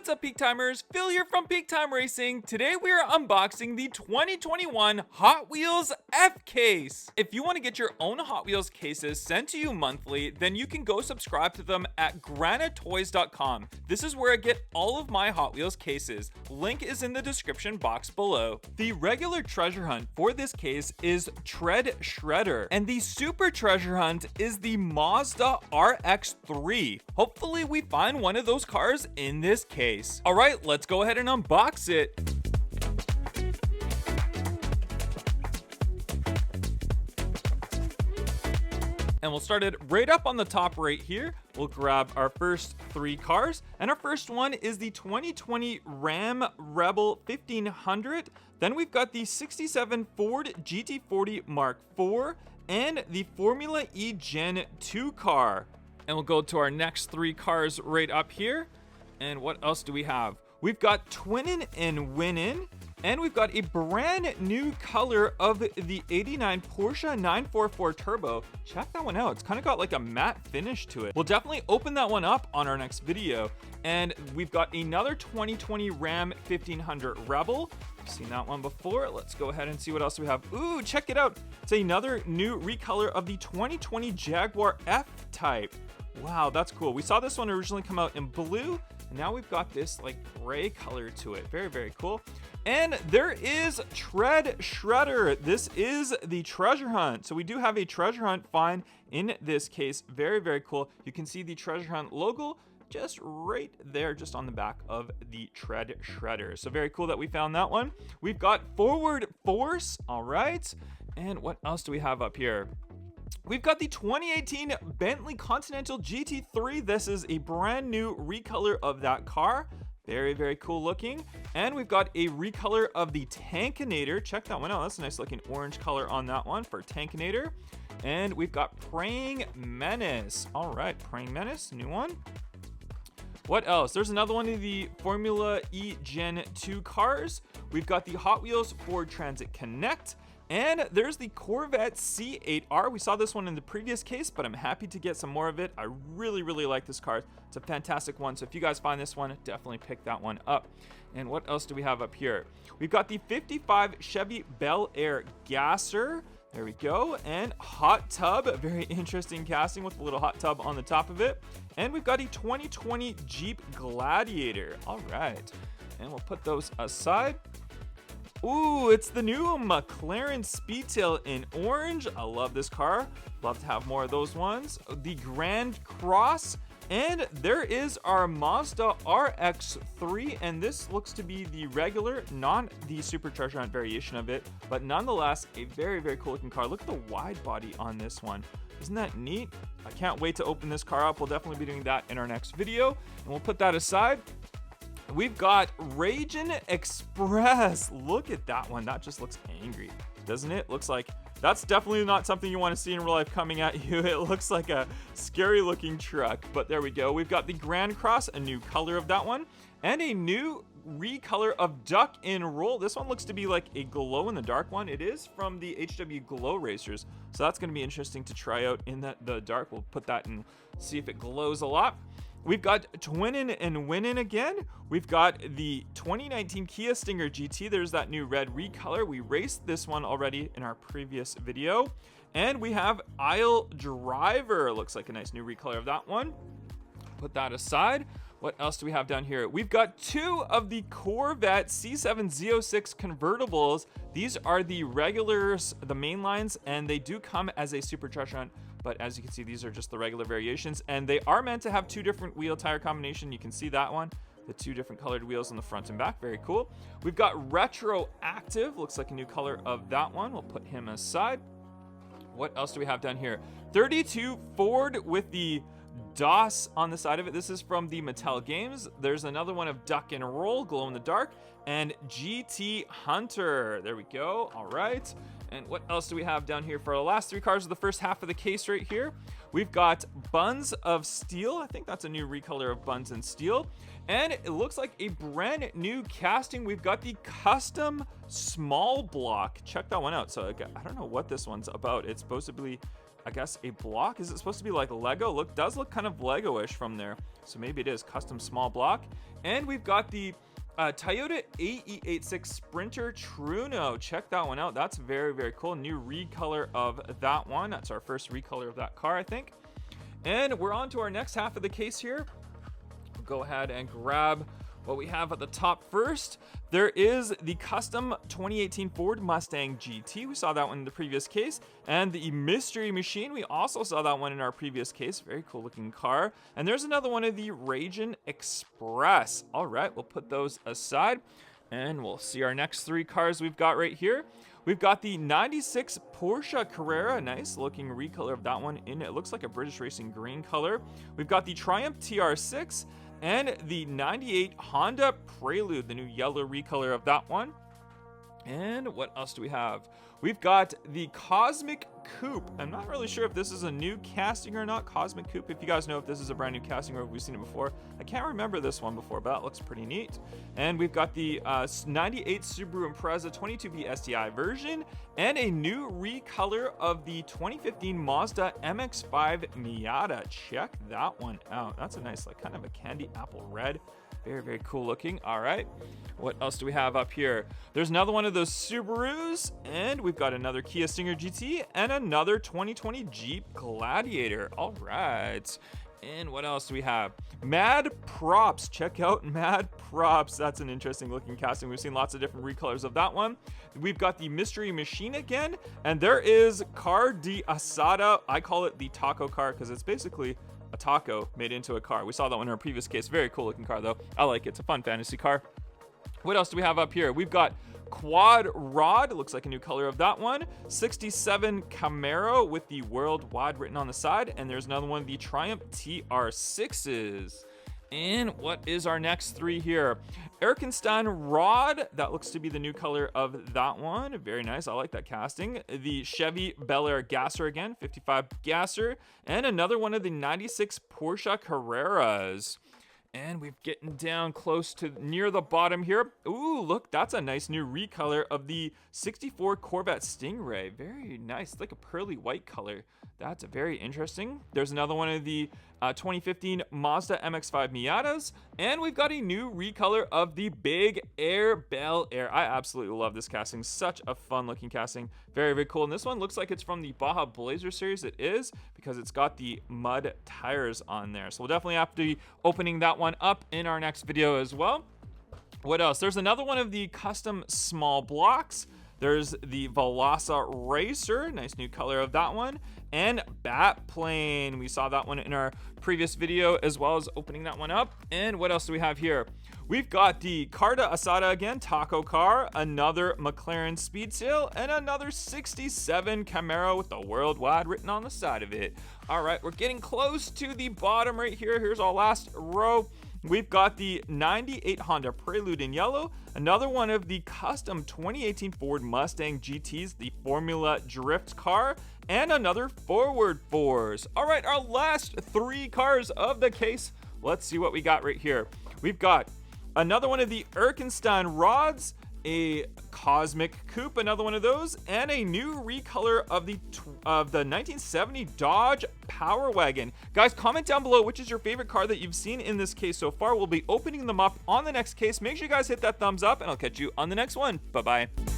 What's up, Peak Timers? Phil here from Peak Time Racing. Today we are unboxing the 2021 Hot Wheels F case. If you want to get your own Hot Wheels cases sent to you monthly, then you can go subscribe to them at granittoys.com. This is where I get all of my Hot Wheels cases. Link is in the description box below. The regular treasure hunt for this case is Tread Shredder, and the super treasure hunt is the Mazda RX-3. Hopefully we find one of those cars in this case. All right, let's go ahead and unbox it. And we'll start it right up on the top right here. We'll grab our first three cars, and our first one is the 2020 Ram Rebel 1500. Then we've got the 67 Ford GT40 Mark IV and the Formula E Gen 2 car. And we'll go to our next three cars right up here. And what else do we have? We've got Twinnin' and Winnin', and we've got a brand new color of the 89 Porsche 944 Turbo. Check that one out. It's kind of got like a matte finish to it. We'll definitely open that one up on our next video. And we've got another 2020 Ram 1500 Rebel. I've seen that one before. Let's go ahead and see what else we have. Ooh, check it out. It's another new recolor of the 2020 Jaguar F Type. Wow, that's cool. We saw this one originally come out in blue, and now we've got this like gray color to it. Very, very cool. And there is Tread Shredder. This is the treasure hunt. So we do have a treasure hunt find in this case. Very, very cool. You can see the treasure hunt logo just right there, just on the back of the Tread Shredder. So very cool that we found that one. We've got Forward Force. All right. And what else do we have up here? We've got the 2018 Bentley Continental GT3. This is a brand new recolor of that car. Very, very cool looking. And we've got a recolor of the Tankinator. Check that one out. That's a nice looking orange color on that one for Tankinator. And we've got Praying Menace. All right, Praying Menace, new one. What else? There's another one of the Formula E Gen 2 cars. We've got the Hot Wheels Ford Transit Connect. And there's the Corvette C8R. We saw this one in the previous case, but I'm happy to get some more of it. I really, really like this car. It's a fantastic one. So if you guys find this one, definitely pick that one up. And what else do we have up here? We've got the 55 Chevy Bel Air Gasser. There we go. And hot tub, a very interesting casting with a little hot tub on the top of it. And we've got a 2020 Jeep Gladiator. All right. And we'll put those aside. Ooh, it's the new McLaren Speedtail in orange. I love this car. Love to have more of those ones. The Grand Cross. And there is our Mazda RX-3. And this looks to be the regular, not the super treasure hunt variation of it. But nonetheless, a very, very cool looking car. Look at the wide body on this one. Isn't that neat? I can't wait to open this car up. We'll definitely be doing that in our next video. And we'll put that aside. We've got Ragin Express. Look at that one. That just looks angry, doesn't it? Looks like that's definitely not something you want to see in real life coming at you. It looks like a scary looking truck, but there we go. We've got the Grand Cross, a new color of that one, and a new recolor of Duck and Roll. This one looks to be like a glow in the dark one. It is from the HW Glow Racers, so that's going to be interesting to try out in the dark. We'll put that and see if it glows a lot. We've got Twinnin' and Winnin' again. We've got the 2019 Kia Stinger GT. There's that new red recolor. We raced this one already in our previous video. And we have Aisle Driver. Looks like a nice new recolor of that one. Put that aside. What else do we have down here? We've got two of the Corvette C7 Z06 convertibles. These are the regulars, the main lines, and they do come as a super treasure hunt. But as you can see, these are just the regular variations, and they are meant to have two different wheel tire combination. You can see that one, the two different colored wheels on the front and back. Very cool. We've got Retroactive. Looks like a new color of that one. We'll put him aside. What else do we have down here? 32 Ford with the DOS on the side of it. This is from the Mattel games. There's another one of Duck and Roll, glow in the dark, and GT Hunter. There we go. All right. And what else do we have down here for the last three cars of the first half of the case right here? We've got Buns of Steel. I think that's a new recolor of Buns and Steel. And it looks like a brand new casting. We've got the custom small block. Check that one out. So I don't know what this one's about. It's supposed to be I guess, a block. Is it supposed to be like Lego? Does look kind of Lego-ish from there. So maybe it is custom small block. And we've got the Toyota AE86 Sprinter Truno. Check that one out. That's very, very cool. New recolor of that one. That's our first recolor of that car, I think. And we're on to our next half of the case here. We'll go ahead and grab what we have at the top first. There is the custom 2018 Ford Mustang GT. We saw that one in the previous case. And the Mystery Machine, we also saw that one in our previous case. Very cool looking car. And there's another one of the Ragin Express. All right, we'll put those aside and we'll see our next three cars we've got right here. We've got the 96 Porsche Carrera, nice looking recolor of that one in, it looks like a British Racing green color. We've got the Triumph TR6 and the 98 Honda Prelude, the new yellow recolor of that one. And what else do we have? We've got the Cosmic Coupe. I'm not really sure if this is a new casting or not. Cosmic Coupe, if you guys know if this is a brand new casting or if we've seen it before. I can't remember this one before, but that looks pretty neat. And we've got the 98 Subaru Impreza 22B STI version and a new recolor of the 2015 Mazda MX-5 Miata. Check that one out. That's a nice, like, kind of a candy apple red. Very, very cool looking. All right. What else do we have up here? There's another one of those Subarus, and we've got another Kia Stinger GT and another 2020 Jeep Gladiator. All right. And what else do we have? Mad Props. Check out Mad Props. That's an interesting looking casting. We've seen lots of different recolors of that one. We've got the Mystery Machine again, and there is Car de Asada. I call it the taco car because it's basically a taco made into a car. We saw that one in our previous case. Very cool looking car though. I like it. It's a fun fantasy car. What else do we have up here? We've got Quad Rod. It looks like a new color of that one. 67 Camaro with the worldwide written on the side. And there's another one, the Triumph TR6s. And what is our next three here? Erkenstein Rod, that looks to be the new color of that one. Very nice, I like that casting. The Chevy Bel Air Gasser again, 55 Gasser. And another one of the 96 Porsche Carreras. And we're getting down close to near the bottom here. Ooh, look, that's a nice new recolor of the 64 Corvette Stingray. Very nice, it's like a pearly white color. That's very interesting. There's another one of the 2015 Mazda MX-5 Miatas. And we've got a new recolor of the Big Air Bel Air. I absolutely love this casting. Such a fun looking casting. Very, very cool. And this one looks like it's from the Baja Blazer series. It is, because it's got the mud tires on there. So we'll definitely have to be opening that one up in our next video as well. What else? There's another one of the custom small blocks. There's the Velossa Racer, nice new color of that one, and Batplane. We saw that one in our previous video as well as opening that one up. And what else do we have here? We've got the Car de Asada again, taco car, another McLaren Speedsail, and another 67 Camaro with the worldwide written on the side of it. All right, we're getting close to the bottom right here. Here's our last row. We've got the 98 Honda Prelude in yellow, another one of the custom 2018 Ford Mustang GTs, the Formula Drift car, and another Forward Force. All right, our last three cars of the case. Let's see what we got right here. We've got another one of the Erkenstein Rods, a Cosmic Coupe, another one of those, and a new recolor of the 1970 Dodge Power Wagon. Guys, comment down below which is your favorite car that you've seen in this case so far. We'll be opening them up on the next case. Make sure you guys hit that thumbs up, and I'll catch you on the next one. Bye-bye.